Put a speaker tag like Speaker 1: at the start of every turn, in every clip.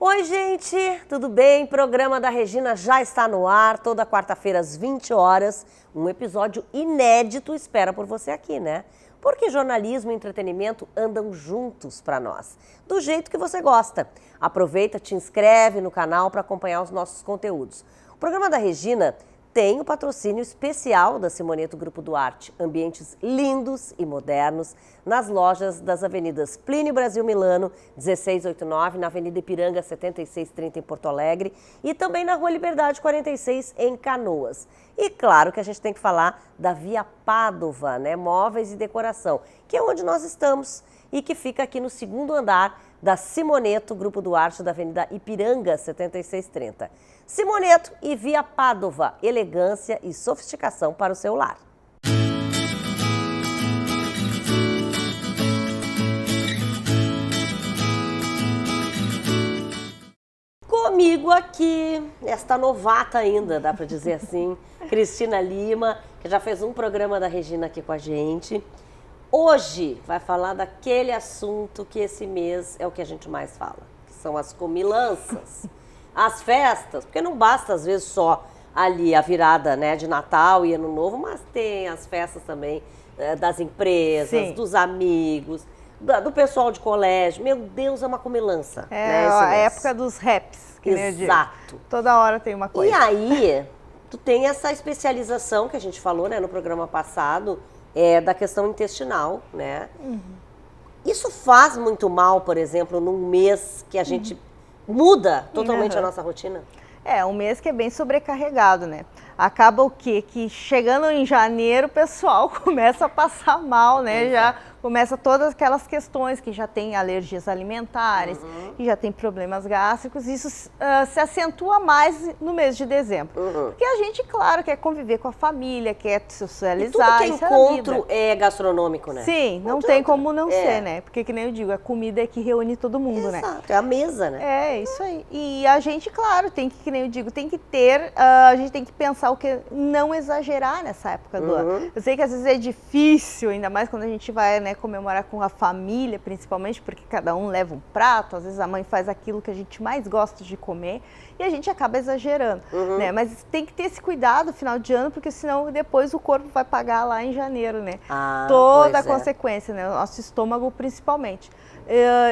Speaker 1: Oi, gente, tudo bem? Programa da Regina já está no ar, toda quarta-feira às 20 horas. Um episódio inédito espera por você aqui, né? Porque jornalismo e entretenimento andam juntos para nós, do jeito que você gosta. Aproveita, te inscreve no canal para acompanhar os nossos conteúdos. O programa da Regina tem o patrocínio especial da Simoneto Grupo Duarte. Ambientes lindos e modernos nas lojas das avenidas Plínio Brasil Milano, 1689, na Avenida Ipiranga, 7630 em Porto Alegre e também na Rua Liberdade, 46 em Canoas. E claro que a gente tem que falar da Via Pádova, né? Móveis e decoração, que é onde nós estamos e que fica aqui no segundo andar da Simoneto Grupo Duarte, da Avenida Ipiranga, 7630. Simoneto e Via Pádova, elegância e sofisticação para o seu lar. Comigo aqui, esta novata ainda, dá para dizer assim, Cristina Lima, que já fez um programa da Regina aqui com a gente. Hoje vai falar daquele assunto que esse mês é o que a gente mais fala, que são as comilanças. As festas, porque não basta às vezes só ali a virada, né, de Natal e Ano Novo, mas tem as festas também das empresas, sim, dos amigos, do pessoal de colégio. Meu Deus, é uma comilança.
Speaker 2: É,
Speaker 1: né,
Speaker 2: a época dos raps, que nem eu digo.
Speaker 1: Exato.
Speaker 2: Toda hora tem uma coisa.
Speaker 1: E aí, tu tem essa especialização que a gente falou, né, no programa passado, da questão intestinal, né? Uhum. Isso faz muito mal, por exemplo, num mês que a gente muda totalmente a nossa rotina?
Speaker 2: É, um mês que é bem sobrecarregado, né? Acaba o quê? Que chegando em janeiro o pessoal começa a passar mal, né? Já começa todas aquelas questões que já tem alergias alimentares, que já tem problemas gástricos. Isso se acentua mais no mês de dezembro. Porque a gente, claro, quer conviver com a família, quer socializar.
Speaker 1: E tudo que é encontro é gastronômico, né?
Speaker 2: Sim, não tem como não ser, né? Porque, que nem eu digo, a comida é que reúne todo mundo, né?
Speaker 1: Exato, é a mesa, né?
Speaker 2: É, isso aí. E a gente, claro, tem que nem eu digo, tem que ter, a gente tem que pensar o que não exagerar nessa época do ano. Eu sei que às vezes é difícil, ainda mais quando a gente vai, né, comemorar com a família, principalmente, porque cada um leva um prato, às vezes a mãe faz aquilo que a gente mais gosta de comer e a gente acaba exagerando, né? Mas tem que ter esse cuidado no final de ano, porque senão depois o corpo vai pagar lá em janeiro, né? Toda a consequência, né? O nosso estômago principalmente.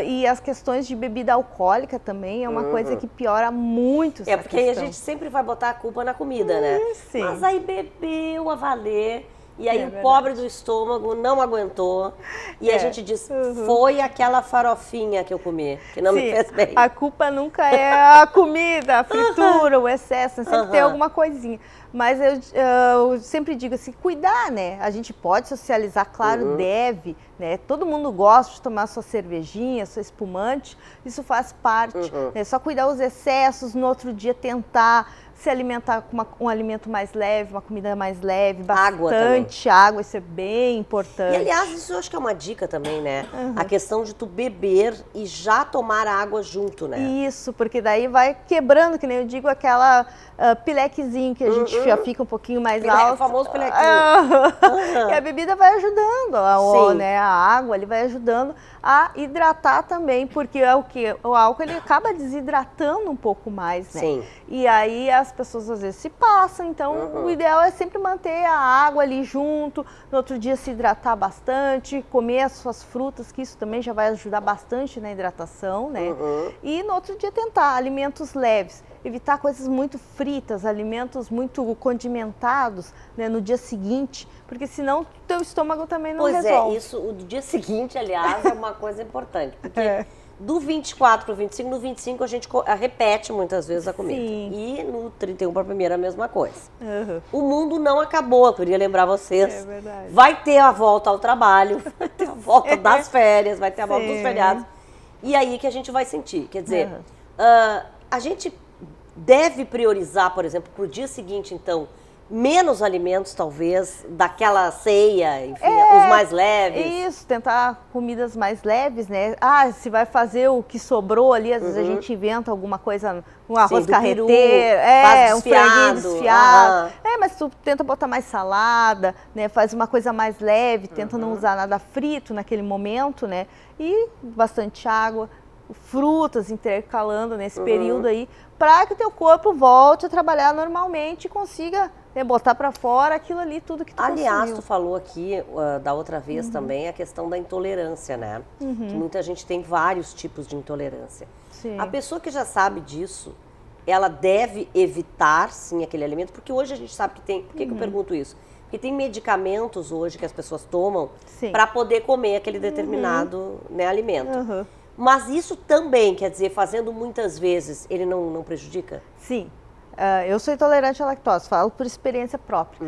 Speaker 2: E as questões de bebida alcoólica também é uma coisa que piora muito essa
Speaker 1: porque aí a gente sempre vai botar a culpa na comida, né?
Speaker 2: Sim.
Speaker 1: Mas aí bebeu a valer, e aí o pobre do estômago não aguentou, e a gente diz, foi aquela farofinha que eu comi, que não me fez bem.
Speaker 2: A culpa nunca é a comida, a fritura, o excesso, sempre tem alguma coisinha. Mas eu sempre digo assim, cuidar, né? A gente pode socializar, claro, deve, né? Todo mundo gosta de tomar sua cervejinha, sua espumante, isso faz parte. É só cuidar os excessos, no outro dia tentar se alimentar com um alimento mais leve, uma comida mais leve, bastante água, isso é bem importante.
Speaker 1: E aliás, isso eu acho que é uma dica também, né? A questão de tu beber e já tomar água junto, né?
Speaker 2: Isso, porque daí vai quebrando, que nem eu digo, aquela pilequezinho que a gente já fica um pouquinho mais alto.
Speaker 1: O famoso pilequinho.
Speaker 2: E a bebida vai ajudando, né? A água ele vai ajudando a hidratar também, porque é o que? O álcool ele acaba desidratando um pouco mais, né?
Speaker 1: Sim.
Speaker 2: E aí as pessoas às vezes se passam, então o ideal é sempre manter a água ali junto, no outro dia se hidratar bastante, comer as suas frutas, que isso também já vai ajudar bastante na hidratação, né? E no outro dia tentar alimentos leves, evitar coisas muito fritas, alimentos muito condimentados, né, no dia seguinte, porque senão o teu estômago também não resolve.
Speaker 1: Pois é, isso, o dia seguinte, aliás, é uma coisa importante, porque do 24 para o 25, no 25 a gente repete muitas vezes a comida.
Speaker 2: Sim.
Speaker 1: E no 31 para a primeira a mesma coisa. O mundo não acabou, eu queria lembrar vocês.
Speaker 2: É verdade.
Speaker 1: Vai ter a volta ao trabalho, vai ter a volta das férias, vai ter a volta dos feriados. E aí que a gente vai sentir. Quer dizer, a gente deve priorizar, por exemplo, para o dia seguinte, então, menos alimentos, talvez, daquela ceia, enfim, os mais leves.
Speaker 2: Isso, tentar comidas mais leves, né? Se vai fazer o que sobrou ali, às vezes a gente inventa alguma coisa, um arroz carreteiro, um franguinho desfiado. Mas tu tenta botar mais salada, né? Faz uma coisa mais leve, tenta não usar nada frito naquele momento, né? E bastante água. frutas intercalando nesse período aí, para que o teu corpo volte a trabalhar normalmente e consiga botar para fora aquilo ali, tudo que tu
Speaker 1: Aliás,
Speaker 2: consumiu.
Speaker 1: tu falou aqui da outra vez também a questão da intolerância, né? Que muita gente tem vários tipos de intolerância.
Speaker 2: Sim.
Speaker 1: A pessoa que já sabe disso, ela deve evitar, sim, aquele alimento, porque hoje a gente sabe que tem... Por que que eu pergunto isso? Porque tem medicamentos hoje que as pessoas tomam para poder comer aquele determinado alimento. Mas isso também, quer dizer, fazendo muitas vezes, ele não prejudica?
Speaker 2: Sim. Eu sou intolerante à lactose, falo por experiência própria.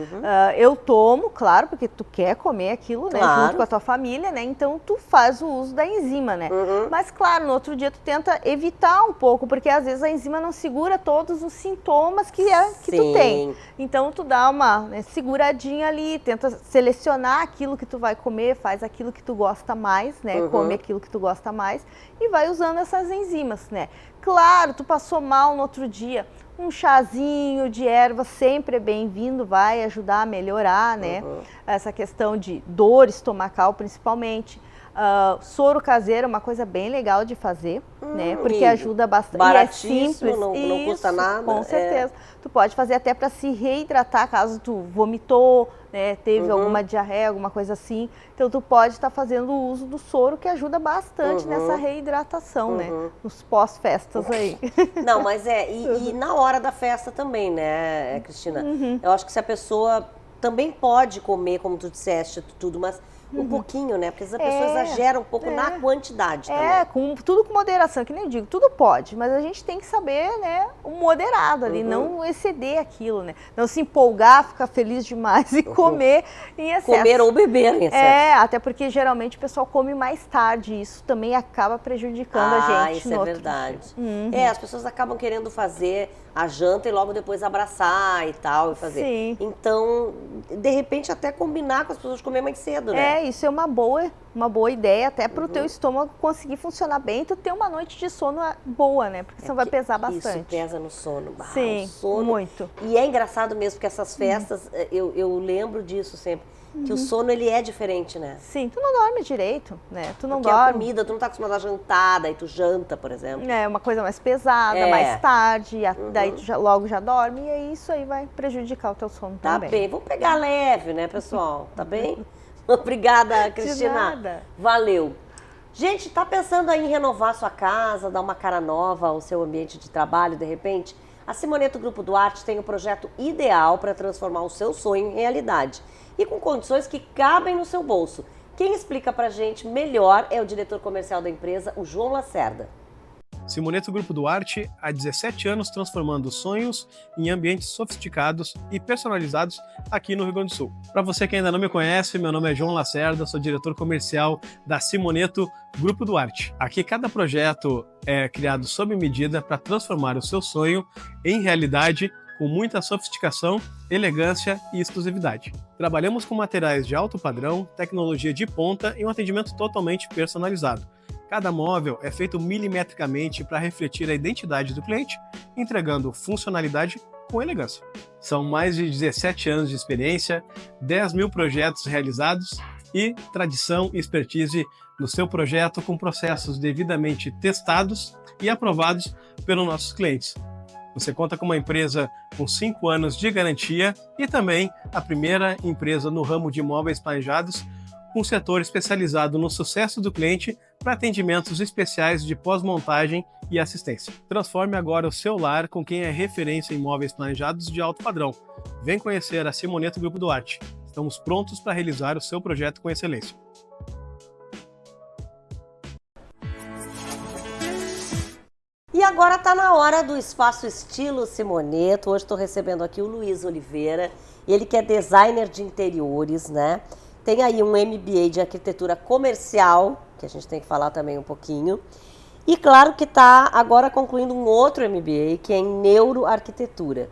Speaker 2: Eu tomo, claro, porque tu quer comer aquilo, né, junto com a tua família, né, então tu faz o uso da enzima, né. Mas claro, no outro dia tu tenta evitar um pouco, porque às vezes a enzima não segura todos os sintomas que tu tem. Então tu dá uma seguradinha ali, tenta selecionar aquilo que tu vai comer, faz aquilo que tu gosta mais, né, come aquilo que tu gosta mais e vai usando essas enzimas, né. Claro, tu passou mal no outro dia, um chazinho de erva sempre é bem-vindo, vai ajudar a melhorar, né? Essa questão de dor estomacal, principalmente. Soro caseiro é uma coisa bem legal de fazer, né? Porque ajuda bastante.
Speaker 1: Baratíssimo,
Speaker 2: e é simples.
Speaker 1: não custa nada.
Speaker 2: Com certeza. Tu pode fazer até para se reidratar, caso tu vomitou, né? Teve alguma diarreia, alguma coisa assim. Então tu pode estar fazendo o uso do soro, que ajuda bastante nessa reidratação, né? Nos pós-festas aí.
Speaker 1: Não, mas e na hora da festa também, né, Cristina? Eu acho que se a pessoa também pode comer, como tu disseste, tudo, mas um pouquinho, né? Porque as pessoas exageram um pouco na quantidade também.
Speaker 2: Tudo com moderação, que nem eu digo, tudo pode, mas a gente tem que saber, né, o moderado ali, não exceder aquilo, né? Não se empolgar, ficar feliz demais e comer em excesso.
Speaker 1: Comer ou beber em excesso.
Speaker 2: Até porque geralmente o pessoal come mais tarde, e isso também acaba prejudicando a gente.
Speaker 1: Isso é verdade. As pessoas acabam querendo fazer a janta e logo depois abraçar e tal, e fazer.
Speaker 2: Sim.
Speaker 1: Então, de repente, até combinar com as pessoas comer mais cedo, né?
Speaker 2: Isso é uma boa ideia, até para o teu estômago conseguir funcionar bem e tu ter uma noite de sono boa, né? Porque senão vai pesar bastante.
Speaker 1: Isso pesa no sono.
Speaker 2: Sim,
Speaker 1: o sono.
Speaker 2: Muito.
Speaker 1: E é engraçado mesmo que essas festas, eu lembro disso sempre, que o sono ele é diferente, né?
Speaker 2: Sim, tu não dorme direito, né? Tu não
Speaker 1: Porque
Speaker 2: dorme.
Speaker 1: a comida, tu não tá acostumado a jantar, daí tu janta, por exemplo.
Speaker 2: É uma coisa mais pesada, mais tarde, daí tu logo já dorme e aí isso aí vai prejudicar o teu sono também.
Speaker 1: Tá bem, vamos pegar leve, né, pessoal? Tá bem? Obrigada, Cristina.
Speaker 2: De nada.
Speaker 1: Valeu. Gente, tá pensando aí em renovar sua casa, dar uma cara nova ao seu ambiente de trabalho, de repente? A Simoneto Grupo Duarte tem o projeto ideal para transformar o seu sonho em realidade e com condições que cabem no seu bolso. Quem explica pra gente melhor é o diretor comercial da empresa, o João Lacerda.
Speaker 3: Simoneto Grupo Duarte, há 17 anos transformando sonhos em ambientes sofisticados e personalizados aqui no Rio Grande do Sul. Para você que ainda não me conhece, meu nome é João Lacerda, sou diretor comercial da Simoneto Grupo Duarte. Aqui cada projeto é criado sob medida para transformar o seu sonho em realidade com muita sofisticação, elegância e exclusividade. Trabalhamos com materiais de alto padrão, tecnologia de ponta e um atendimento totalmente personalizado. Cada móvel é feito milimetricamente para refletir a identidade do cliente, entregando funcionalidade com elegância. São mais de 17 anos de experiência, 10 mil projetos realizados e tradição e expertise no seu projeto com processos devidamente testados e aprovados pelos nossos clientes. Você conta com uma empresa com 5 anos de garantia e também a primeira empresa no ramo de imóveis planejados com um setor especializado no sucesso do cliente para atendimentos especiais de pós-montagem e assistência. Transforme agora o seu lar com quem é referência em imóveis planejados de alto padrão. Vem conhecer a Simoneto Grupo Duarte. Estamos prontos para realizar o seu projeto com excelência.
Speaker 1: E agora está na hora do Espaço Estilo Simoneto. Hoje estou recebendo aqui o Luiz Oliveira, ele que é designer de interiores, né? Tem aí um MBA de arquitetura comercial, que a gente tem que falar também um pouquinho. E claro que está agora concluindo um outro MBA, que é em neuroarquitetura.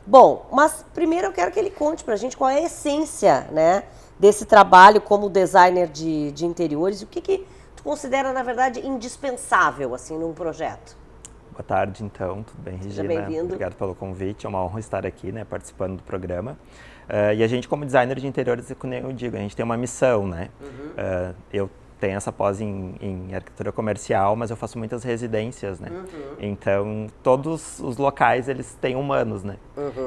Speaker 1: Bom, mas primeiro eu quero que ele conte pra gente qual é a essência, né, desse trabalho como designer de interiores e o que tu considera, na verdade, indispensável, assim, num projeto.
Speaker 4: Boa tarde, então. Tudo bem, Regina?
Speaker 1: Seja bem-vindo.
Speaker 4: Obrigado pelo convite. É uma honra estar aqui, né, participando do programa. E a gente, como designer de interiores, como eu digo, a gente tem uma missão, né? Eu tenho essa pós em arquitetura comercial, mas eu faço muitas residências, né? Então, todos os locais, eles têm humanos, né?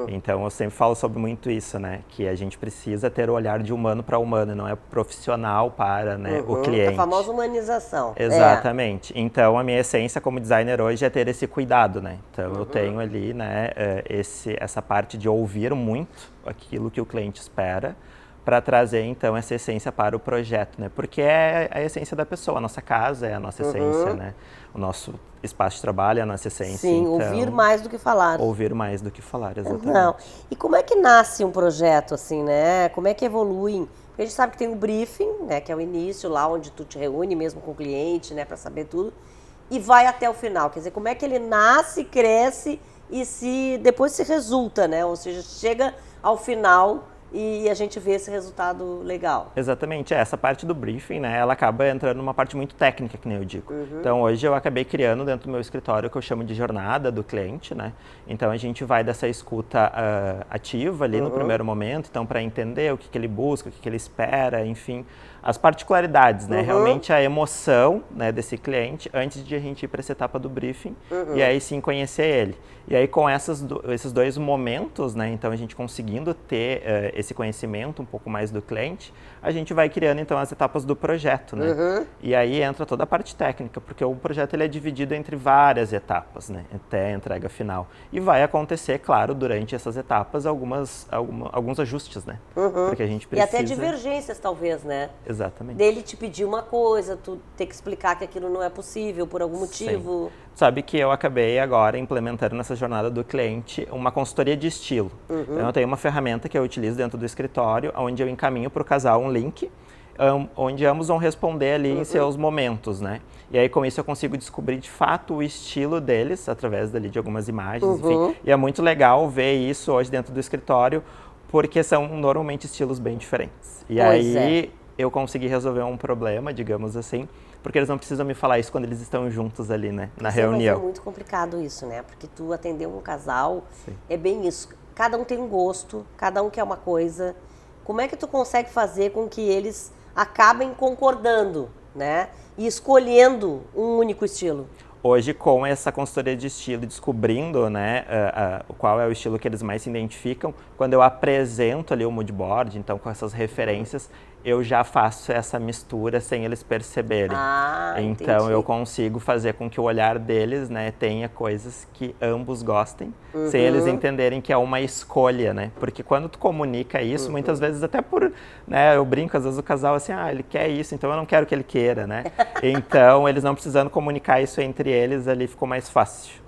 Speaker 4: Então, eu sempre falo sobre muito isso, né? Que a gente precisa ter o olhar de humano para humano, não é profissional para, né, o cliente.
Speaker 1: A famosa humanização.
Speaker 4: Exatamente. Então, a minha essência como designer hoje é ter esse cuidado, né? Então, eu tenho ali, né, essa parte de ouvir muito aquilo que o cliente espera, para trazer, então, essa essência para o projeto, né? Porque é a essência da pessoa, a nossa casa é a nossa essência, né? O nosso espaço de trabalho é a nossa essência.
Speaker 1: Sim,
Speaker 4: então,
Speaker 1: ouvir mais do que falar.
Speaker 4: Ouvir mais do que falar, exatamente.
Speaker 1: Não. E como é que nasce um projeto, assim, né? Como é que evolui? Porque a gente sabe que tem o briefing, né? Que é o início, lá onde tu te reúne mesmo com o cliente, né? Para saber tudo. E vai até o final. Quer dizer, como é que ele nasce, cresce e depois se resulta, né? Ou seja, chega ao final e a gente vê esse resultado legal.
Speaker 4: Exatamente, essa parte do briefing, né, ela acaba entrando numa parte muito técnica, que nem eu digo. Então, hoje eu acabei criando dentro do meu escritório o que eu chamo de jornada do cliente, né? Então, a gente vai dessa escuta ativa ali no primeiro momento, então, para entender o que ele busca, o que ele espera, enfim, as particularidades, né? Realmente a emoção, né, desse cliente antes de a gente ir para essa etapa do briefing e aí sim conhecer ele. E aí com esses dois momentos, né, então a gente conseguindo ter esse conhecimento um pouco mais do cliente, a gente vai criando então as etapas do projeto, né? E aí entra toda a parte técnica, porque o projeto ele é dividido entre várias etapas, né, até a entrega final. E vai acontecer, claro, durante essas etapas alguns ajustes, né? Porque a gente precisa...
Speaker 1: E até divergências talvez, né?
Speaker 4: Exatamente.
Speaker 1: Dele te pedir uma coisa, tu ter que explicar que aquilo não é possível por algum motivo.
Speaker 4: Sim. Sabe que eu acabei agora implementando nessa jornada do cliente uma consultoria de estilo. Então eu tenho uma ferramenta que eu utilizo dentro do escritório, onde eu encaminho para o casal um link, onde ambos vão responder ali em seus momentos, né? E aí com isso eu consigo descobrir de fato o estilo deles, através dali de algumas imagens, enfim. E é muito legal ver isso hoje dentro do escritório, porque são normalmente estilos bem diferentes. E aí eu consegui resolver um problema, digamos assim, porque eles não precisam me falar isso quando eles estão juntos ali, né, na reunião.
Speaker 1: Mas é muito complicado isso, né? Porque tu atender um casal, é bem isso. Cada um tem um gosto, cada um quer uma coisa. Como é que tu consegue fazer com que eles acabem concordando, né? E escolhendo um único estilo?
Speaker 4: Hoje, com essa consultoria de estilo, descobrindo, né, qual é o estilo que eles mais se identificam, quando eu apresento ali o mood board, então com essas referências, eu já faço essa mistura sem eles perceberem. Então
Speaker 1: entendi.
Speaker 4: eu consigo fazer com que o olhar deles, né, tenha coisas que ambos gostem, sem eles entenderem que é uma escolha, né? Porque quando tu comunica isso, muitas vezes até por, né, eu brinco às vezes o casal assim, ele quer isso, então eu não quero que ele queira, né? Então eles não precisando comunicar isso entre eles, ali ficou mais fácil.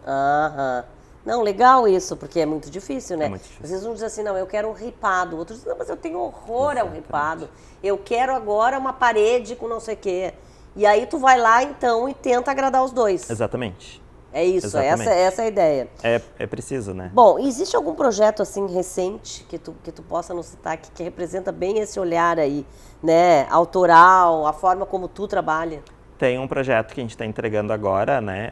Speaker 1: Não, legal isso, porque é muito difícil, né?
Speaker 4: É muito difícil.
Speaker 1: Às vezes um diz assim, não, eu quero um ripado. Outros dizem, não, mas eu tenho horror ao ripado. Eu quero agora uma parede com não sei o quê. E aí tu vai lá, então, e tenta agradar os dois.
Speaker 4: Exatamente.
Speaker 1: É isso, essa é a ideia.
Speaker 4: É preciso, né?
Speaker 1: Bom, existe algum projeto, assim, recente, que tu possa nos citar, que representa bem esse olhar aí, né? Autoral, a forma como tu trabalha?
Speaker 4: Tem um projeto que a gente está entregando agora, né,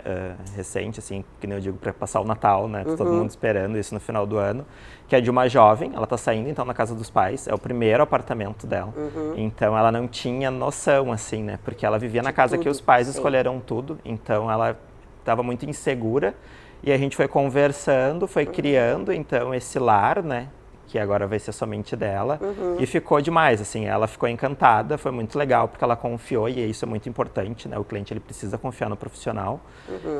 Speaker 4: recente, assim, que nem eu digo, para passar o Natal, né, tá todo mundo esperando isso no final do ano, que é de uma jovem, ela está saindo, então, na casa dos pais, é o primeiro apartamento dela, então ela não tinha noção, assim, né, porque ela vivia na casa que os pais escolheram tudo, então ela estava muito insegura, e a gente foi conversando, foi criando, então, esse lar, né, que agora vai ser somente dela, e ficou demais, assim, ela ficou encantada, foi muito legal, porque ela confiou, e isso é muito importante, né, o cliente ele precisa confiar no profissional,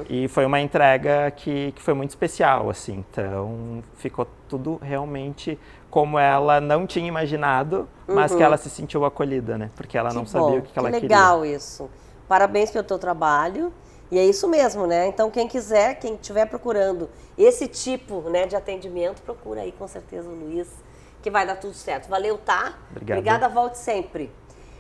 Speaker 4: e foi uma entrega que foi muito especial, assim, então ficou tudo realmente como ela não tinha imaginado, mas que ela se sentiu acolhida, né, porque ela não sabia o que ela queria.
Speaker 1: Que legal isso, parabéns pelo teu trabalho. E é isso mesmo, né? Então, quem quiser, quem estiver procurando esse tipo, né, de atendimento, procura aí com certeza o Luiz, que vai dar tudo certo. Valeu, tá? Obrigada, volte sempre.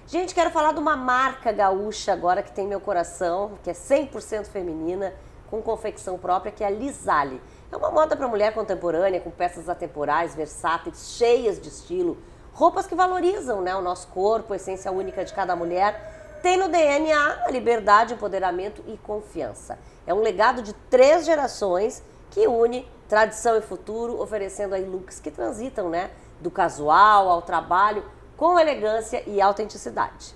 Speaker 1: Gente, quero falar de uma marca gaúcha agora que tem meu coração, que é 100% feminina, com confecção própria, que é a Lisale. É uma moda para mulher contemporânea, com peças atemporais, versáteis, cheias de estilo, roupas que valorizam, né, o nosso corpo, a essência única de cada mulher. Tem no DNA a liberdade, empoderamento e confiança. É um legado de 3 gerações que une tradição e futuro, oferecendo aí looks que transitam, né, do casual ao trabalho, com elegância e autenticidade.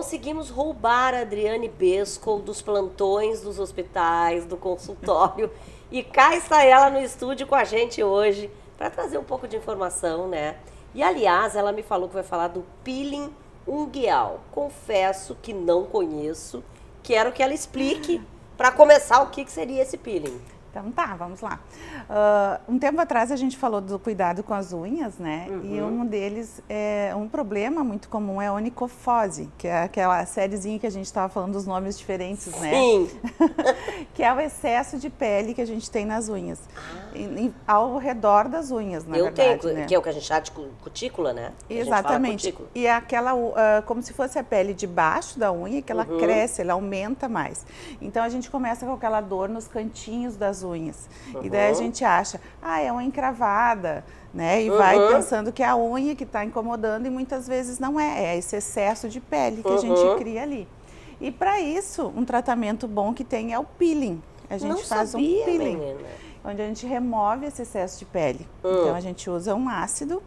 Speaker 1: conseguimos roubar a Adriane Besco dos plantões dos hospitais, do consultório. E cá está ela no estúdio com a gente hoje para trazer um pouco de informação, né? E, aliás, ela me falou que vai falar do peeling ungueal. Confesso que não conheço. Quero que ela explique, para começar, o que seria esse peeling.
Speaker 5: Então tá, vamos lá. Um tempo atrás a gente falou do cuidado com as unhas, né? E um deles, um problema muito comum é a onicofose, que é aquela sériezinha que a gente estava falando dos nomes diferentes, né?
Speaker 1: Sim.
Speaker 5: Que é o excesso de pele que a gente tem nas unhas. Ao redor das unhas, na verdade.
Speaker 1: Eu tenho,
Speaker 5: né?
Speaker 1: que é o que a gente chama de cutícula, né?
Speaker 5: Exatamente. E é aquela, como se fosse a pele de baixo da unha, que ela cresce, ela aumenta mais. Então a gente começa com aquela dor nos cantinhos das unhas. E daí a gente acha, é uma encravada, né? E vai pensando que é a unha que está incomodando e muitas vezes não é esse excesso de pele que a gente cria ali. E para isso, um tratamento bom que tem é o peeling. A gente faz um peeling, onde a gente remove esse excesso de pele. Então a gente usa um ácido.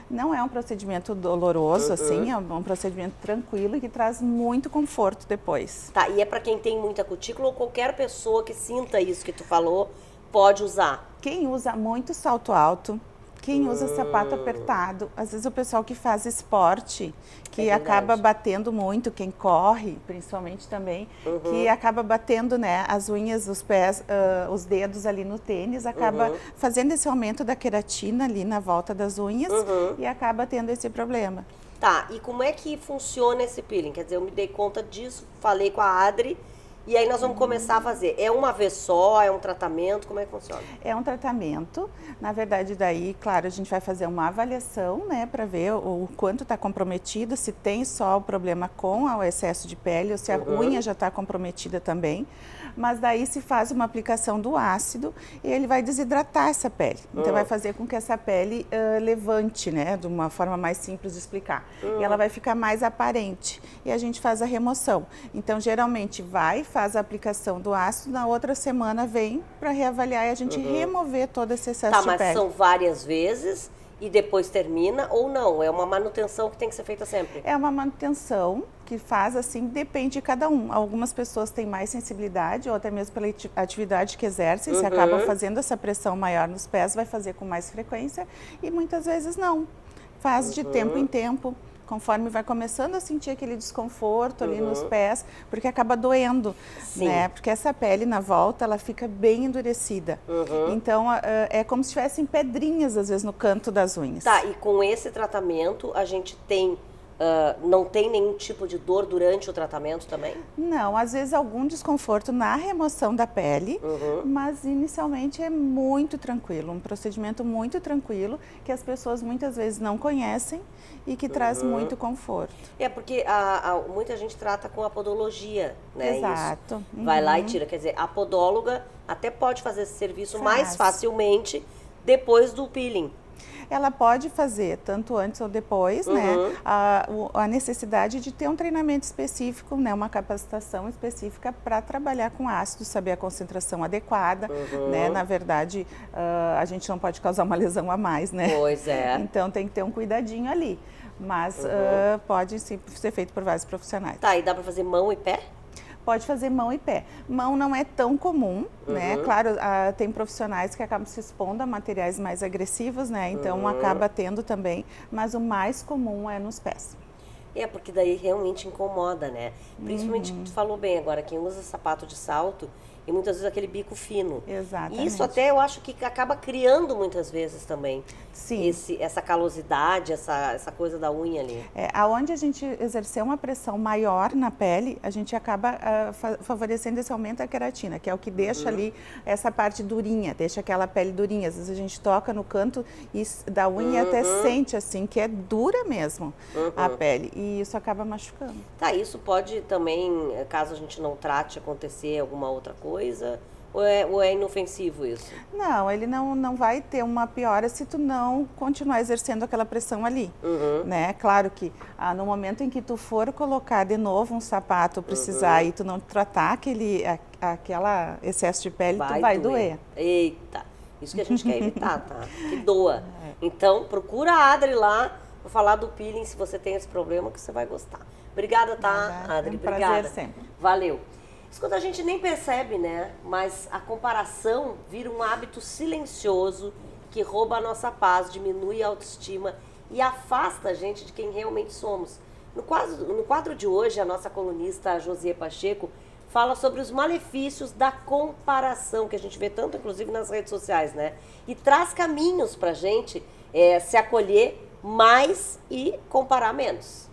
Speaker 5: Não é um procedimento doloroso, assim, é um procedimento tranquilo e que traz muito conforto depois.
Speaker 1: Tá, e é para quem tem muita cutícula ou qualquer pessoa que sinta isso que tu falou pode usar?
Speaker 5: Quem usa muito salto alto, quem usa sapato apertado, às vezes o pessoal que faz esporte, que acaba batendo muito, quem corre, principalmente também, que acaba batendo, né, as unhas, os pés, os dedos ali no tênis, acaba fazendo esse aumento da queratina ali na volta das unhas e acaba tendo esse problema.
Speaker 1: Tá, e como é que funciona esse peeling? Quer dizer, eu me dei conta disso, falei com a Adri, e aí nós vamos começar a fazer. É uma vez só? É um tratamento? Como é que funciona?
Speaker 5: É um tratamento. Na verdade, daí, claro, a gente vai fazer uma avaliação, né, para ver o quanto está comprometido, se tem só o problema com o excesso de pele ou se a unha já está comprometida também. Mas daí se faz uma aplicação do ácido e ele vai desidratar essa pele. Então vai fazer com que essa pele levante, né, de uma forma mais simples de explicar. E ela vai ficar mais aparente. E a gente faz a remoção. Então geralmente faz a aplicação do ácido, na outra semana vem para reavaliar e a gente remover todo esse excesso de pele.
Speaker 1: Tá, mas são várias vezes e depois termina ou não? É uma manutenção que tem que ser feita sempre?
Speaker 5: É uma manutenção que faz assim, depende de cada um. Algumas pessoas têm mais sensibilidade ou até mesmo pela atividade que exercem, se acaba fazendo essa pressão maior nos pés, vai fazer com mais frequência e muitas vezes não. Faz de tempo em tempo. Conforme vai começando a sentir aquele desconforto ali nos pés, porque acaba doendo, né? Porque essa pele na volta, ela fica bem endurecida. Então, é como se tivessem pedrinhas, às vezes, no canto das unhas.
Speaker 1: Tá, e com esse tratamento, a gente tem... não tem nenhum tipo de dor durante o tratamento também?
Speaker 5: Não, às vezes algum desconforto na remoção da pele, mas inicialmente é muito tranquilo, um procedimento muito tranquilo, que as pessoas muitas vezes não conhecem e que traz muito conforto.
Speaker 1: É porque muita gente trata com a podologia, né?
Speaker 5: Exato.
Speaker 1: Isso. Vai lá e tira, quer dizer, a podóloga até pode fazer esse serviço mais facilmente depois do peeling.
Speaker 5: Ela pode fazer tanto antes ou depois, né? A necessidade de ter um treinamento específico, né? Uma capacitação específica para trabalhar com ácido, saber a concentração adequada, né? Na verdade, a gente não pode causar uma lesão a mais, né?
Speaker 1: Pois é.
Speaker 5: Então tem que ter um cuidadinho ali, mas pode sim ser feito por vários profissionais.
Speaker 1: Tá, e dá para fazer mão e pé?
Speaker 5: Pode fazer mão e pé. Mão não é tão comum, né? Claro, tem profissionais que acabam se expondo a materiais mais agressivos, né? Então acaba tendo também, mas o mais comum é nos pés.
Speaker 1: É, porque daí realmente incomoda, né? Principalmente, tu falou bem agora, quem usa sapato de salto e muitas vezes aquele bico fino.
Speaker 5: Exatamente.
Speaker 1: Isso até eu acho que acaba criando muitas vezes também.
Speaker 5: Sim.
Speaker 1: Essa calosidade, essa coisa da unha ali.
Speaker 5: Aonde a gente exercer uma pressão maior na pele, a gente acaba favorecendo esse aumento da queratina, que é o que deixa ali essa parte durinha, deixa aquela pele durinha. Às vezes a gente toca no canto da unha e até sente assim, que é dura mesmo a pele. E isso acaba machucando.
Speaker 1: Tá, isso pode também, caso a gente não trate, acontecer alguma outra coisa? Ou é inofensivo isso?
Speaker 5: Não, ele não vai ter uma piora se tu não continuar exercendo aquela pressão ali, né? Claro que no momento em que tu for colocar de novo um sapato, precisar e tu não tratar aquela excesso de pele, tu vai doer.
Speaker 1: Eita, isso que a gente quer evitar, tá? Que doa. Então, procura a Adri lá para falar do peeling, se você tem esse problema, que você vai gostar. Obrigada, tá,
Speaker 5: Nada,
Speaker 1: Adri?
Speaker 5: é um
Speaker 1: Obrigada.
Speaker 5: prazer sempre.
Speaker 1: Valeu. Escuta, a gente nem percebe, né? Mas a comparação vira um hábito silencioso que rouba a nossa paz, diminui a autoestima e afasta a gente de quem realmente somos. No quadro de hoje, a nossa colunista Josie Pacheco fala sobre os malefícios da comparação, que a gente vê tanto, inclusive, nas redes sociais, né? E traz caminhos pra gente se acolher mais e comparar menos.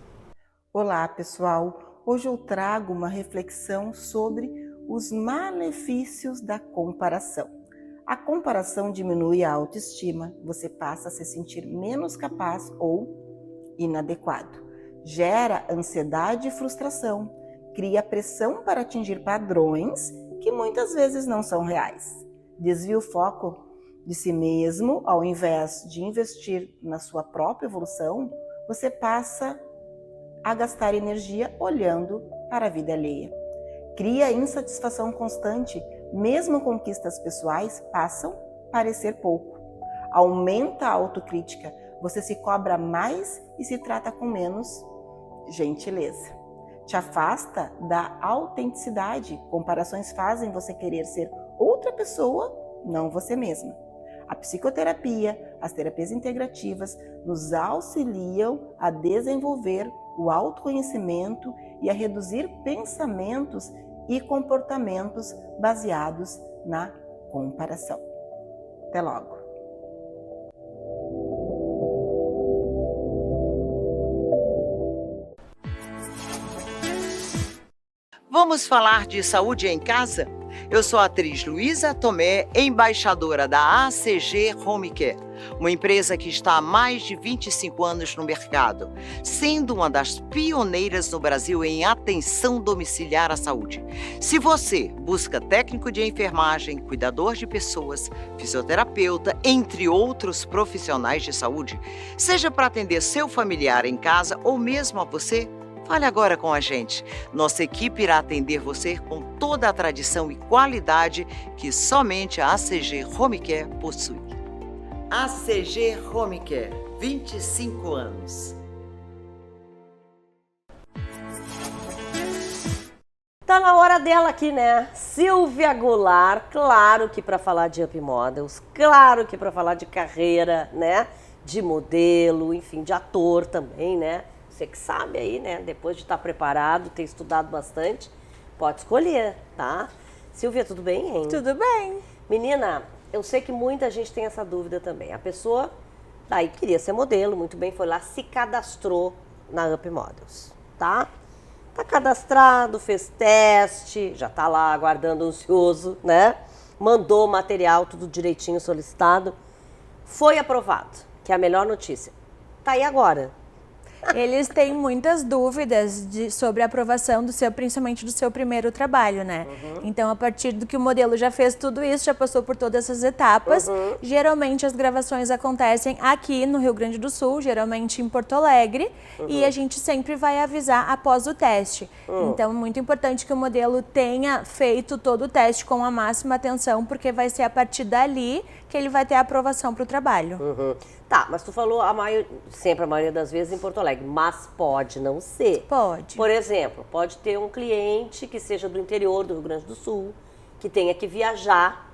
Speaker 6: Olá, pessoal. Hoje eu trago uma reflexão sobre os malefícios da comparação. A comparação diminui a autoestima, você passa a se sentir menos capaz ou inadequado. Gera ansiedade e frustração, cria pressão para atingir padrões que muitas vezes não são reais. Desvia o foco de si mesmo, ao invés de investir na sua própria evolução, você passa a gastar energia olhando para a vida alheia. Cria insatisfação constante, mesmo conquistas pessoais passam a parecer pouco. Aumenta a autocrítica, você se cobra mais e se trata com menos gentileza. Te afasta da autenticidade, comparações fazem você querer ser outra pessoa, não você mesma. A psicoterapia, as terapias integrativas nos auxiliam a desenvolver o autoconhecimento e a reduzir pensamentos e comportamentos baseados na comparação. Até logo!
Speaker 7: Vamos falar de saúde em casa? Eu sou a atriz Luísa Tomé, embaixadora da ACG Home Care, uma empresa que está há mais de 25 anos no mercado, sendo uma das pioneiras no Brasil em atenção domiciliar à saúde. Se você busca técnico de enfermagem, cuidador de pessoas, fisioterapeuta, entre outros profissionais de saúde, seja para atender seu familiar em casa ou mesmo a você, fale agora com a gente. Nossa equipe irá atender você com toda a tradição e qualidade que somente a ACG Home Care possui. ACG Home Care, 25 anos.
Speaker 1: Tá na hora dela aqui, né? Silvia Goulart, claro que para falar de Up Models, claro que para falar de carreira, né? De modelo, enfim, de ator também, né? Você que sabe aí, né? Depois de estar preparado, ter estudado bastante, pode escolher, tá? Silvia, tudo bem, hein?
Speaker 2: Tudo bem.
Speaker 1: Menina, eu sei que muita gente tem essa dúvida também. A pessoa daí queria ser modelo, muito bem, foi lá, se cadastrou na Up Models, tá? Tá cadastrado, fez teste, já tá lá aguardando ansioso, né? Mandou o material, tudo direitinho solicitado. Foi aprovado, que é a melhor notícia. Tá aí agora.
Speaker 8: Eles têm muitas dúvidas sobre a aprovação principalmente do seu primeiro trabalho, né? Então, a partir do que o modelo já fez tudo isso, já passou por todas essas etapas, geralmente as gravações acontecem aqui no Rio Grande do Sul, geralmente em Porto Alegre, e a gente sempre vai avisar após o teste. Então, é muito importante que o modelo tenha feito todo o teste com a máxima atenção, porque vai ser a partir dali que ele vai ter a aprovação para o trabalho.
Speaker 1: Tá, mas tu falou sempre a maioria das vezes em Porto Alegre, mas pode não ser.
Speaker 8: Pode.
Speaker 1: Por exemplo, pode ter um cliente que seja do interior do Rio Grande do Sul, que tenha que viajar.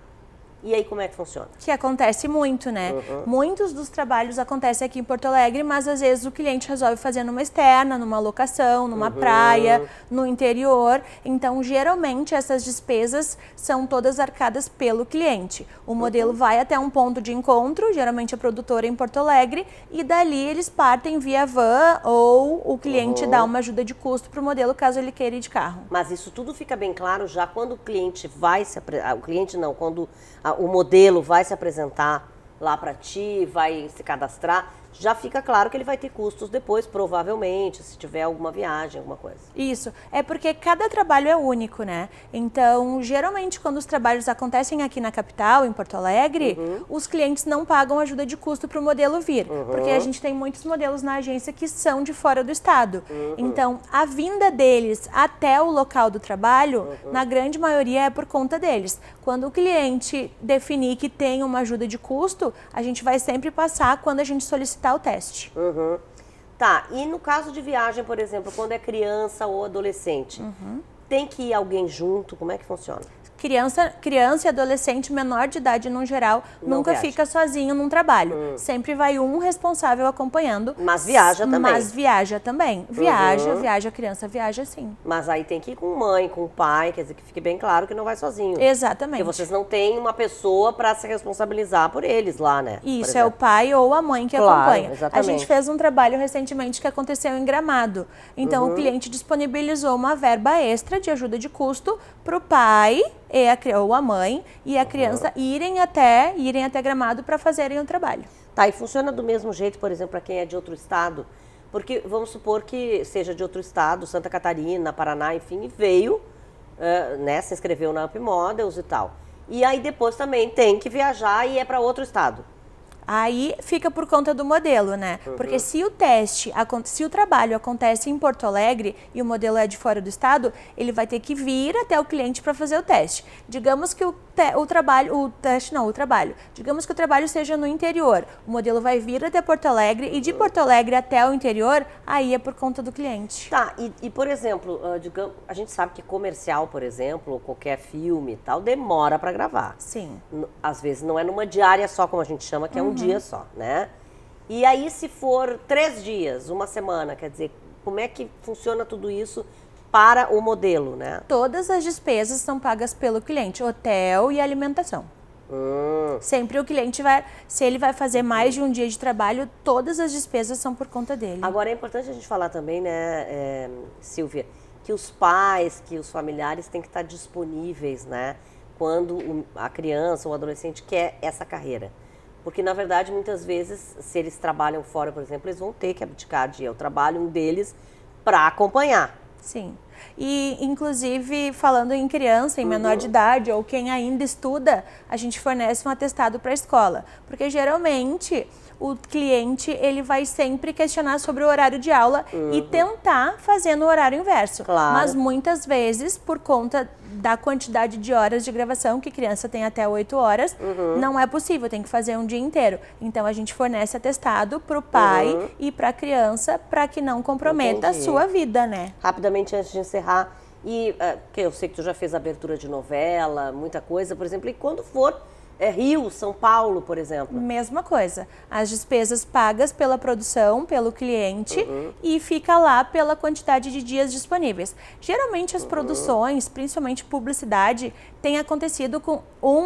Speaker 1: E aí, como é que funciona?
Speaker 8: Que acontece muito, né? Muitos dos trabalhos acontecem aqui em Porto Alegre, mas às vezes o cliente resolve fazer numa externa, numa locação, numa praia, no interior. Então, geralmente, essas despesas são todas arcadas pelo cliente. O modelo vai até um ponto de encontro, geralmente a produtora em Porto Alegre, e dali eles partem via van ou o cliente dá uma ajuda de custo para o modelo, caso ele queira ir de carro.
Speaker 1: Mas isso tudo fica bem claro já quando o cliente vai se apresentar, quando o modelo vai se apresentar lá para ti, vai se cadastrar, já fica claro que ele vai ter custos depois, provavelmente, se tiver alguma viagem, alguma coisa.
Speaker 8: Isso, é porque cada trabalho é único, né? Então, geralmente, quando os trabalhos acontecem aqui na capital, em Porto Alegre, os clientes não pagam ajuda de custo para o modelo vir, porque a gente tem muitos modelos na agência que são de fora do estado. Então, a vinda deles até o local do trabalho, na grande maioria, é por conta deles. Quando o cliente definir que tem uma ajuda de custo, a gente vai sempre passar quando a gente solicitar o teste.
Speaker 1: Tá, e no caso de viagem, por exemplo, quando é criança ou adolescente, tem que ir alguém junto? Como é que funciona?
Speaker 8: Criança e adolescente menor de idade, no geral,
Speaker 1: Não
Speaker 8: nunca
Speaker 1: viaja.
Speaker 8: fica sozinho num trabalho. Sempre vai um responsável acompanhando.
Speaker 1: Mas viaja também.
Speaker 8: Mas viaja também. Viaja, a criança viaja sim.
Speaker 1: Mas aí tem que ir com mãe, com pai, quer dizer, que fique bem claro que não vai sozinho.
Speaker 8: Exatamente.
Speaker 1: Porque vocês não têm uma pessoa para se responsabilizar por eles lá, né?
Speaker 8: Isso, é o pai ou a mãe que
Speaker 1: Claro,
Speaker 8: acompanha.
Speaker 1: exatamente.
Speaker 8: A gente fez um trabalho recentemente que aconteceu em Gramado. Então, o cliente disponibilizou uma verba extra de ajuda de custo para o pai ou a mãe e a criança irem até Gramado para fazerem o trabalho.
Speaker 1: Tá, e funciona do mesmo jeito, por exemplo, para quem é de outro estado? Porque vamos supor que seja de outro estado, Santa Catarina, Paraná, enfim, e veio, né, se inscreveu na Up Models e tal. E aí depois também tem que viajar e é para outro estado.
Speaker 8: Aí fica por conta do modelo, né? Porque se o trabalho acontece em Porto Alegre e o modelo é de fora do estado, ele vai ter que vir até o cliente para fazer o teste. Digamos que Digamos que o trabalho seja no interior. O modelo vai vir até Porto Alegre e de Porto Alegre até o interior, aí é por conta do cliente.
Speaker 1: Tá, e por exemplo, digamos, a gente sabe que comercial, por exemplo, ou qualquer filme e tal, demora para gravar.
Speaker 8: Sim.
Speaker 1: Às vezes não é numa diária só, como a gente chama, que é um dia só, né? E aí se for 3 dias, uma semana, quer dizer, como é que funciona tudo isso para o modelo, né?
Speaker 8: Todas as despesas são pagas pelo cliente, hotel e alimentação. Sempre o cliente se ele vai fazer mais de um dia de trabalho, todas as despesas são por conta dele.
Speaker 1: Agora é importante a gente falar também, né, Silvia, que os pais, que os familiares têm que estar disponíveis, né, quando a criança ou o adolescente quer essa carreira. Porque, na verdade, muitas vezes, se eles trabalham fora, por exemplo, eles vão ter que abdicar de ir ao trabalho deles para acompanhar.
Speaker 8: Sim. E, inclusive, falando em criança, em menor de idade, ou quem ainda estuda, a gente fornece um atestado para a escola. Porque, geralmente, o cliente ele vai sempre questionar sobre o horário de aula e tentar fazer no horário inverso.
Speaker 1: Claro.
Speaker 8: Mas, muitas vezes, por conta da quantidade de horas de gravação, que criança tem até 8 horas, não é possível, tem que fazer um dia inteiro. Então, a gente fornece atestado para o pai e para a criança, para que não comprometa a sua vida, né?
Speaker 1: Rapidamente, antes de encerrar, que eu sei que tu já fez abertura de novela, muita coisa, por exemplo, e quando for Rio, São Paulo, por exemplo?
Speaker 8: Mesma coisa. As despesas pagas pela produção, pelo cliente e fica lá pela quantidade de dias disponíveis. Geralmente as produções, principalmente publicidade, tem acontecido com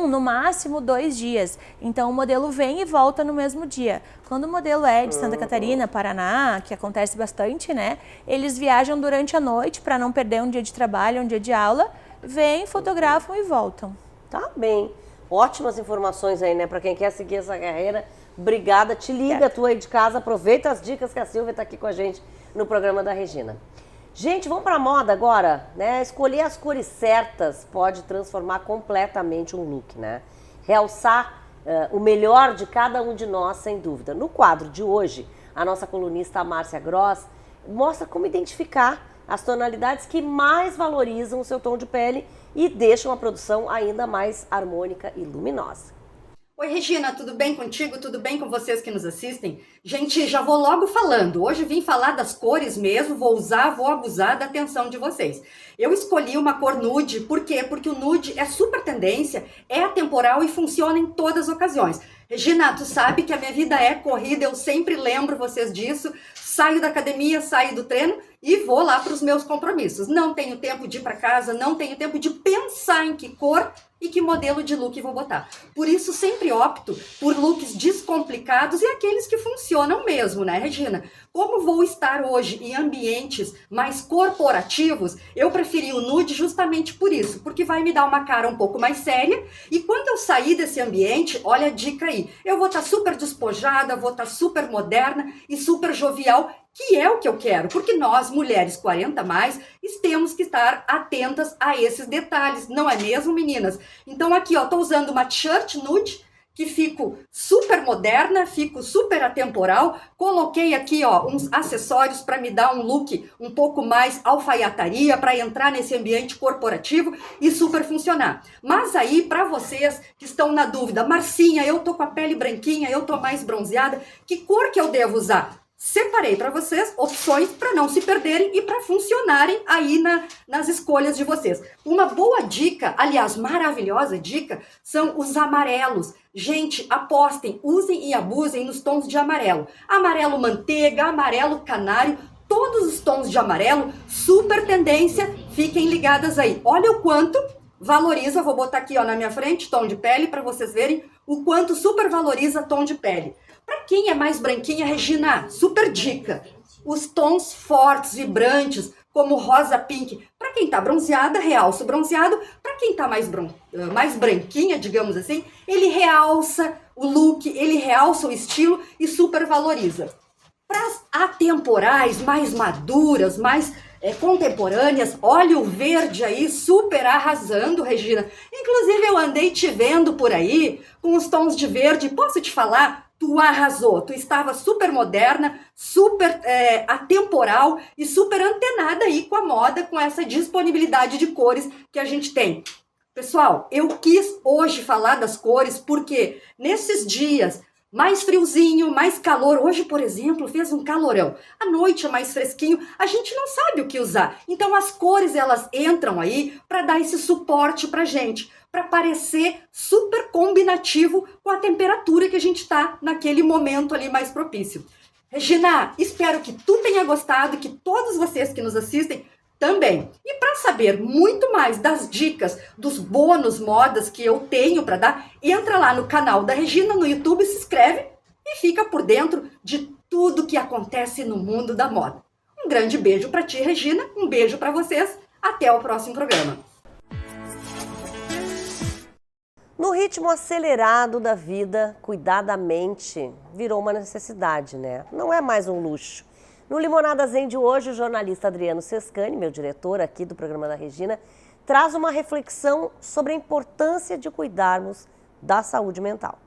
Speaker 8: no máximo 2 dias. Então o modelo vem e volta no mesmo dia. Quando o modelo é de Santa Catarina, Paraná, que acontece bastante, né? Eles viajam durante a noite para não perder um dia de trabalho, um dia de aula, vêm, fotografam e voltam.
Speaker 1: Tá bem. Ótimas informações aí, né? Para quem quer seguir essa carreira. Obrigada. Te liga, tu aí de casa. Aproveita as dicas que a Silvia está aqui com a gente no programa da Regina. Gente, vamos para a moda agora, né? Escolher as cores certas pode transformar completamente um look, né? Realçar o melhor de cada um de nós, sem dúvida. No quadro de hoje, a nossa colunista Márcia Gross mostra como identificar as tonalidades que mais valorizam o seu tom de pele e deixam a produção ainda mais harmônica e luminosa.
Speaker 9: Oi, Regina, tudo bem contigo? Tudo bem com vocês que nos assistem? Gente, já vou logo falando. Hoje vim falar das cores mesmo, vou abusar da atenção de vocês. Eu escolhi uma cor nude, por quê? Porque o nude é super tendência, é atemporal e funciona em todas as ocasiões. Regina, tu sabe que a minha vida é corrida, eu sempre lembro vocês disso. Saio da academia, saio do treino e vou lá para os meus compromissos. Não tenho tempo de ir para casa, não tenho tempo de pensar em que cor e que modelo de look vou botar. Por isso, sempre opto por looks descomplicados e aqueles que funcionam mesmo, né, Regina? Como vou estar hoje em ambientes mais corporativos, eu preferi o nude justamente por isso, porque vai me dar uma cara um pouco mais séria e quando eu sair desse ambiente, olha a dica aí, eu vou estar super despojada, vou estar super moderna e super jovial, que é o que eu quero, porque nós, mulheres 40 mais, temos que estar atentas a esses detalhes, não é mesmo, meninas? Então aqui, ó, tô usando uma t-shirt nude, que fico super moderna, fico super atemporal, coloquei aqui, ó, uns acessórios para me dar um look um pouco mais alfaiataria, para entrar nesse ambiente corporativo e super funcionar. Mas aí, para vocês que estão na dúvida, Marcinha, eu tô com a pele branquinha, eu tô mais bronzeada, que cor que eu devo usar? separei para vocês opções para não se perderem e para funcionarem aí nas escolhas de vocês. Uma boa dica, aliás, maravilhosa dica, são os amarelos. Gente, apostem, usem e abusem nos tons de amarelo. Amarelo manteiga, amarelo canário, todos os tons de amarelo, super tendência, fiquem ligadas aí. Olha o quanto valoriza, vou botar aqui ó, na minha frente, tom de pele, para vocês verem o quanto super valoriza tom de pele. Para quem é mais branquinha, Regina, super dica. Os tons fortes, vibrantes, como rosa pink. Para quem tá bronzeada, realça o bronzeado. Para quem tá mais branquinha, digamos assim, ele realça o look, ele realça o estilo e super valoriza. Para as atemporais, mais maduras, mais contemporâneas, olha o verde aí, super arrasando, Regina. Inclusive eu andei te vendo por aí com os tons de verde. Posso te falar? Tu arrasou, tu estava super moderna, super atemporal e super antenada aí com a moda, com essa disponibilidade de cores que a gente tem. Pessoal, eu quis hoje falar das cores porque nesses dias mais friozinho, mais calor, hoje, por exemplo, fez um calorão, à noite é mais fresquinho, a gente não sabe o que usar. Então as cores, elas entram aí para dar esse suporte pra gente, para parecer super combinativo com a temperatura que a gente está naquele momento ali mais propício. Regina, espero que tu tenha gostado e que todos vocês que nos assistem também. E para saber muito mais das dicas, dos bônus modas que eu tenho para dar, entra lá no canal da Regina no YouTube, se inscreve e fica por dentro de tudo que acontece no mundo da moda. Um grande beijo para ti, Regina, um beijo para vocês, até o próximo programa.
Speaker 1: No ritmo acelerado da vida, cuidar da mente virou uma necessidade, né? Não é mais um luxo. No Limonada Zen de hoje, o jornalista Adriano Sescani, meu diretor aqui do programa da Regina, traz uma reflexão sobre a importância de cuidarmos da saúde mental.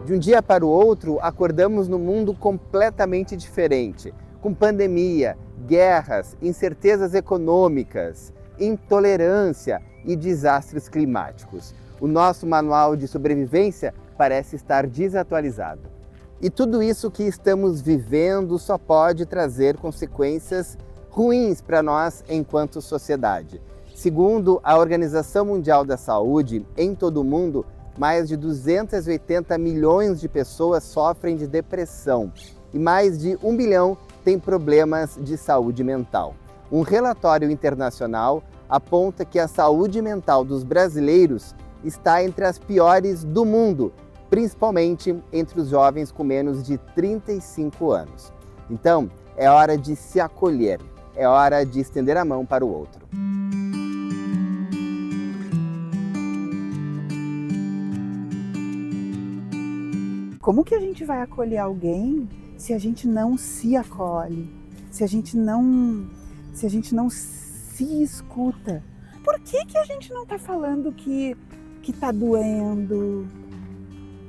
Speaker 10: De um dia para o outro, acordamos num mundo completamente diferente, com pandemia, guerras, incertezas econômicas, intolerância e desastres climáticos. O nosso manual de sobrevivência parece estar desatualizado. E tudo isso que estamos vivendo só pode trazer consequências ruins para nós enquanto sociedade. Segundo a Organização Mundial da Saúde, em todo o mundo, mais de 280 milhões de pessoas sofrem de depressão e mais de 1 bilhão têm problemas de saúde mental. Um relatório internacional aponta que a saúde mental dos brasileiros está entre as piores do mundo, principalmente entre os jovens com menos de 35 anos. Então, é hora de se acolher, é hora de estender a mão para o outro.
Speaker 11: Como que a gente vai acolher alguém se a gente não se acolhe, se a gente não se escuta? Por que a gente não está falando que tá doendo,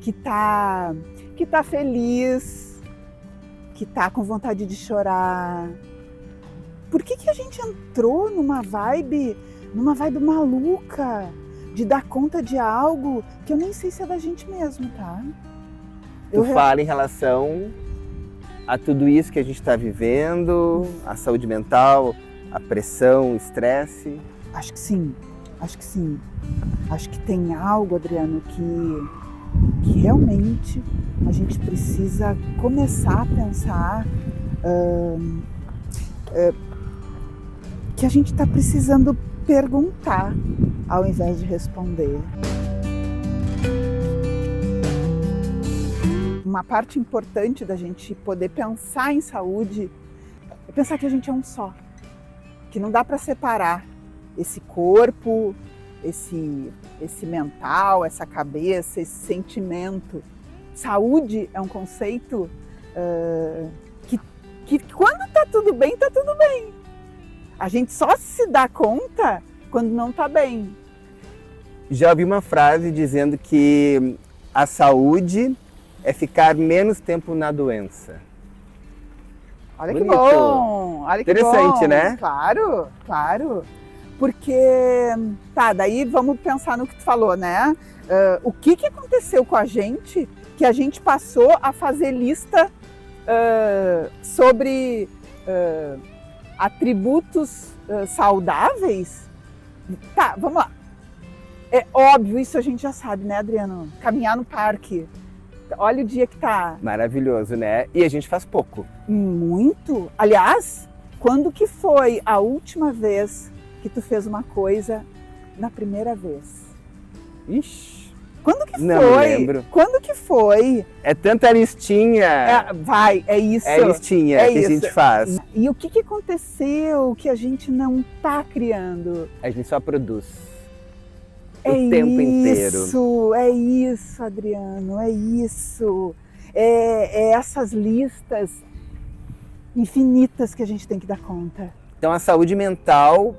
Speaker 11: que tá feliz, que tá com vontade de chorar? Por que a gente entrou numa vibe maluca de dar conta de algo que eu nem sei se é da gente mesmo, tá?
Speaker 10: Tu fala em relação a tudo isso que a gente está vivendo, a saúde mental, a pressão, o estresse?
Speaker 11: Acho que sim, acho que sim. Acho que tem algo, Adriano, que realmente a gente precisa começar a pensar que a gente está precisando perguntar ao invés de responder. Uma parte importante da gente poder pensar em saúde é pensar que a gente é um só, que não dá para separar esse corpo, esse mental, essa cabeça, esse sentimento. Saúde é um conceito que quando tá tudo bem, tá tudo bem. A gente só se dá conta quando não tá bem.
Speaker 10: Já ouvi uma frase dizendo que a saúde é ficar menos tempo na doença.
Speaker 11: Olha
Speaker 10: Bonito.
Speaker 11: que bom! Olha que
Speaker 10: interessante,
Speaker 11: bom.
Speaker 10: Né?
Speaker 11: Claro, claro. Porque, tá, daí vamos pensar no que tu falou, né? O que aconteceu com a gente que a gente passou a fazer lista sobre atributos saudáveis? Tá, vamos lá. É óbvio, isso a gente já sabe, né, Adriano? Caminhar no parque. Olha o dia que tá.
Speaker 10: Maravilhoso, né? E a gente faz pouco.
Speaker 11: Muito. Aliás, quando que foi a última vez que tu fez uma coisa na primeira vez?
Speaker 10: Ixi.
Speaker 11: Quando que
Speaker 10: Não
Speaker 11: foi?
Speaker 10: me lembro.
Speaker 11: Quando que foi?
Speaker 10: É tanta listinha.
Speaker 11: É isso.
Speaker 10: É listinha que a gente faz.
Speaker 11: E o que aconteceu que a gente não tá criando?
Speaker 10: A gente só produz. O tempo inteiro.
Speaker 11: É isso, Adriano, é isso. É essas listas infinitas que a gente tem que dar conta.
Speaker 10: Então a saúde mental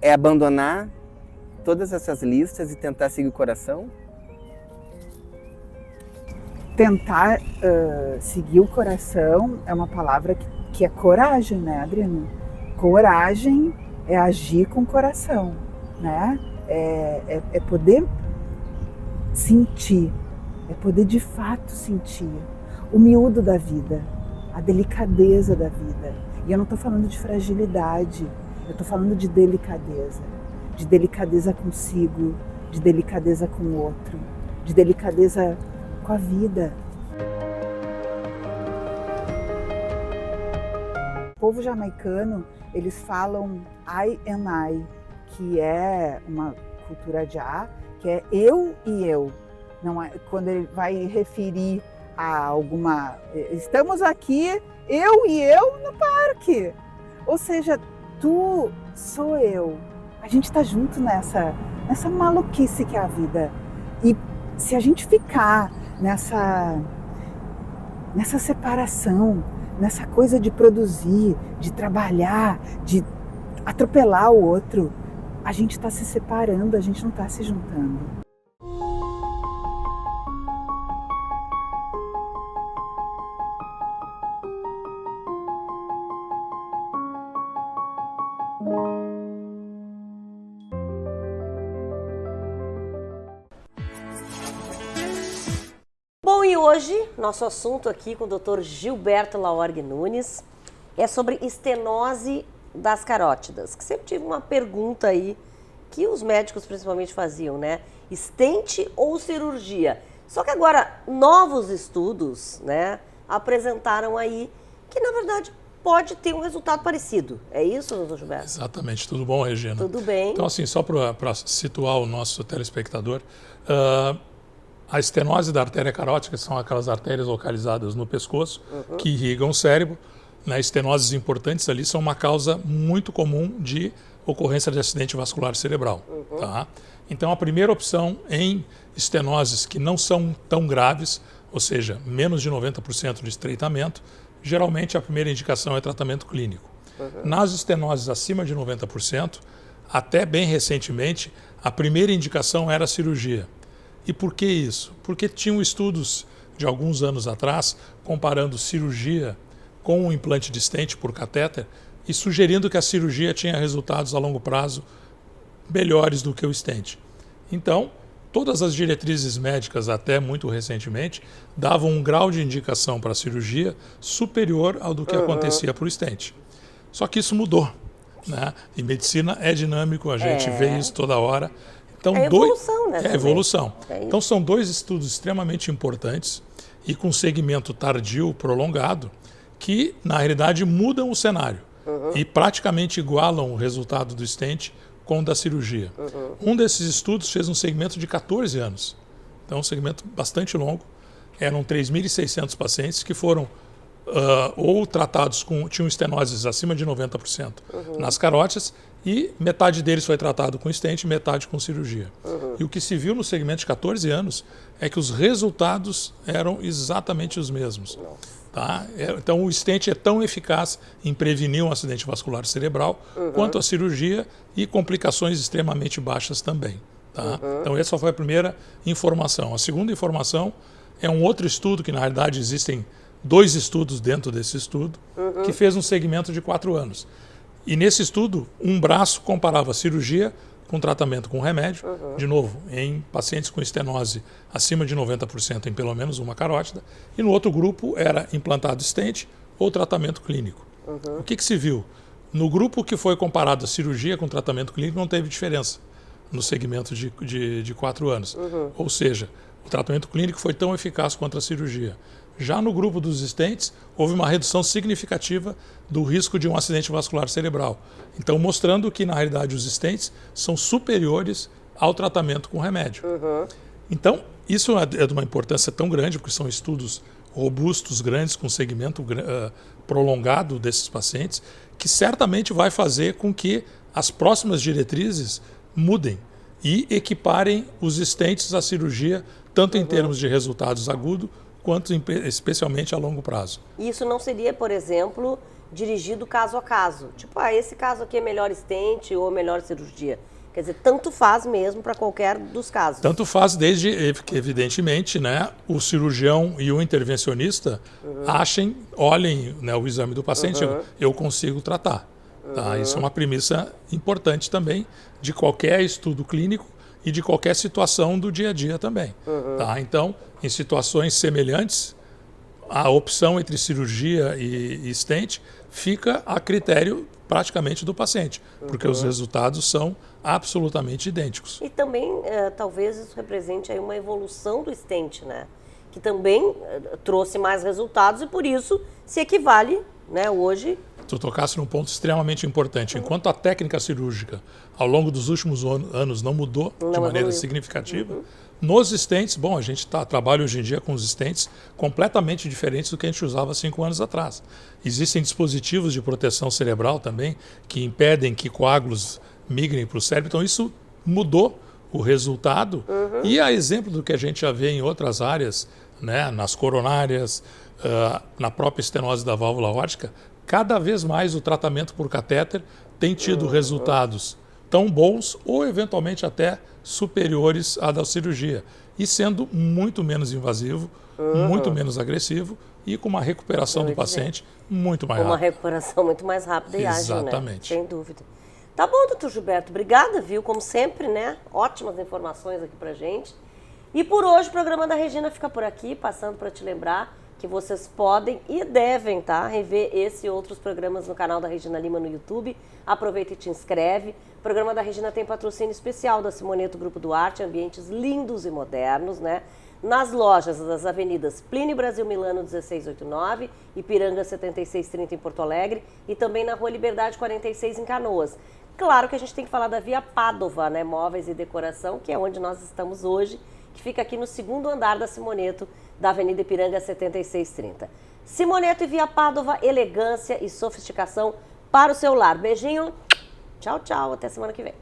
Speaker 10: é abandonar todas essas listas e tentar seguir o coração?
Speaker 11: Tentar seguir o coração é uma palavra que é coragem, né, Adriano? Coragem é agir com o coração, né? É poder sentir, é poder de fato sentir o miúdo da vida, a delicadeza da vida. E eu não estou falando de fragilidade, eu estou falando de delicadeza consigo, de delicadeza com o outro, de delicadeza com a vida. O povo jamaicano, eles falam I and I, que é uma cultura já, que é eu e eu. Não é, quando ele vai referir a alguma... Estamos aqui, eu e eu no parque. Ou seja, tu sou eu. A gente está junto nessa maluquice que é a vida. E se a gente ficar nessa separação, nessa coisa de produzir, de trabalhar, de atropelar o outro, a gente está se separando, a gente não está se juntando.
Speaker 1: Bom, e hoje, nosso assunto aqui com o Dr. Gilberto Laorgue Nunes é sobre estenose das carótidas, que sempre tive uma pergunta aí que os médicos principalmente faziam, né? Estente ou cirurgia? Só que agora novos estudos, né, apresentaram aí que na verdade pode ter um resultado parecido. É isso, doutor Gilberto?
Speaker 12: Exatamente. Tudo bom, Regina?
Speaker 1: Tudo bem.
Speaker 12: Então, assim, só para situar o nosso telespectador, a estenose da artéria carótica são aquelas artérias localizadas no pescoço que irrigam o cérebro. Né, estenoses importantes ali são uma causa muito comum de ocorrência de acidente vascular cerebral. Tá? Então, a primeira opção em estenoses que não são tão graves, ou seja, menos de 90% de estreitamento, geralmente a primeira indicação é tratamento clínico. Nas estenoses acima de 90%, até bem recentemente, a primeira indicação era a cirurgia. E por que isso? Porque tinham estudos de alguns anos atrás comparando cirurgia com um implante de stent por catéter e sugerindo que a cirurgia tinha resultados a longo prazo melhores do que o stent. Então, todas as diretrizes médicas, até muito recentemente, davam um grau de indicação para a cirurgia superior ao do que acontecia por stent. Só que isso mudou, né? E medicina é dinâmico, a gente vê isso toda hora. Então,
Speaker 1: é evolução, né?
Speaker 12: É evolução. Então, são dois estudos extremamente importantes e com segmento tardio prolongado que, na realidade, mudam o cenário e praticamente igualam o resultado do stent com o da cirurgia. Um desses estudos fez um segmento de 14 anos. Então, um segmento bastante longo. Eram 3.600 pacientes que foram ou tratados tinham estenoses acima de 90% nas carótidas e metade deles foi tratado com stent e metade com cirurgia. E o que se viu no segmento de 14 anos é que os resultados eram exatamente os mesmos. Tá? Então, o stent é tão eficaz em prevenir um acidente vascular cerebral quanto a cirurgia e complicações extremamente baixas também. Tá? Então, essa foi a primeira informação. A segunda informação é um outro estudo, que na realidade existem 2 estudos dentro desse estudo, que fez um segmento de 4 anos. E nesse estudo, um braço comparava cirurgia com tratamento com remédio, de novo, em pacientes com estenose acima de 90% em pelo menos uma carótida, e no outro grupo era implantado stent ou tratamento clínico. O que se viu? No grupo que foi comparado a cirurgia com tratamento clínico não teve diferença no segmento de 4 anos. Ou seja, o tratamento clínico foi tão eficaz quanto a cirurgia. Já no grupo dos stents, houve uma redução significativa do risco de um acidente vascular cerebral. Então, mostrando que, na realidade, os stents são superiores ao tratamento com remédio. Então, isso é de uma importância tão grande, porque são estudos robustos, grandes, com segmento prolongado desses pacientes, que certamente vai fazer com que as próximas diretrizes mudem e equiparem os stents à cirurgia, tanto em termos de resultados agudos, quanto especialmente a longo prazo.
Speaker 1: Isso não seria, por exemplo, dirigido caso a caso? Tipo, esse caso aqui é melhor stent ou melhor cirurgia? Quer dizer, tanto faz mesmo para qualquer dos casos?
Speaker 12: Tanto faz, desde que, evidentemente, né, o cirurgião e o intervencionista olhem, né, o exame do paciente, eu consigo tratar. Tá? Isso é uma premissa importante também de qualquer estudo clínico e de qualquer situação do dia a dia também. Tá? Então, em situações semelhantes, a opção entre cirurgia e stent fica a critério praticamente do paciente, porque os resultados são absolutamente idênticos.
Speaker 1: E também, talvez isso represente aí uma evolução do stent, né? Que também trouxe mais resultados e por isso se equivale, né, hoje.
Speaker 12: Tu tocasse num ponto extremamente importante. Enquanto a técnica cirúrgica, ao longo dos últimos anos, não mudou de maneira significativa, nos stents, a gente trabalha hoje em dia com os stents completamente diferentes do que a gente usava 5 anos atrás. Existem dispositivos de proteção cerebral também que impedem que coágulos migrem para o cérebro. Então, isso mudou o resultado. E a exemplo do que a gente já vê em outras áreas, né, nas coronárias, na própria estenose da válvula aórtica, cada vez mais o tratamento por catéter tem tido resultados tão bons ou eventualmente até superiores à da cirurgia e sendo muito menos invasivo, muito menos agressivo e com uma recuperação do paciente muito mais rápida.
Speaker 1: Uma recuperação muito mais rápida e ágil, né?
Speaker 12: Exatamente.
Speaker 1: Sem dúvida. Tá bom, doutor Gilberto, obrigada, viu? Como sempre, né? Ótimas informações aqui pra gente. E por hoje o programa da Regina fica por aqui, passando para te lembrar que vocês podem e devem, tá, rever esse e outros programas no canal da Regina Lima no YouTube. Aproveita e te inscreve. O programa da Regina tem patrocínio especial da Simoneto Grupo Duarte, ambientes lindos e modernos, né? Nas lojas das avenidas Plínio Brasil Milano 1689, Ipiranga 7630 em Porto Alegre e também na Rua Liberdade 46 em Canoas. Claro que a gente tem que falar da Via Pádova, né? Móveis e decoração, que é onde nós estamos hoje, que fica aqui no 2º andar da Simoneto, da Avenida Ipiranga 7630. Simoneto e Via Pádova, elegância e sofisticação para o seu lar. Beijinho, tchau, tchau, até semana que vem.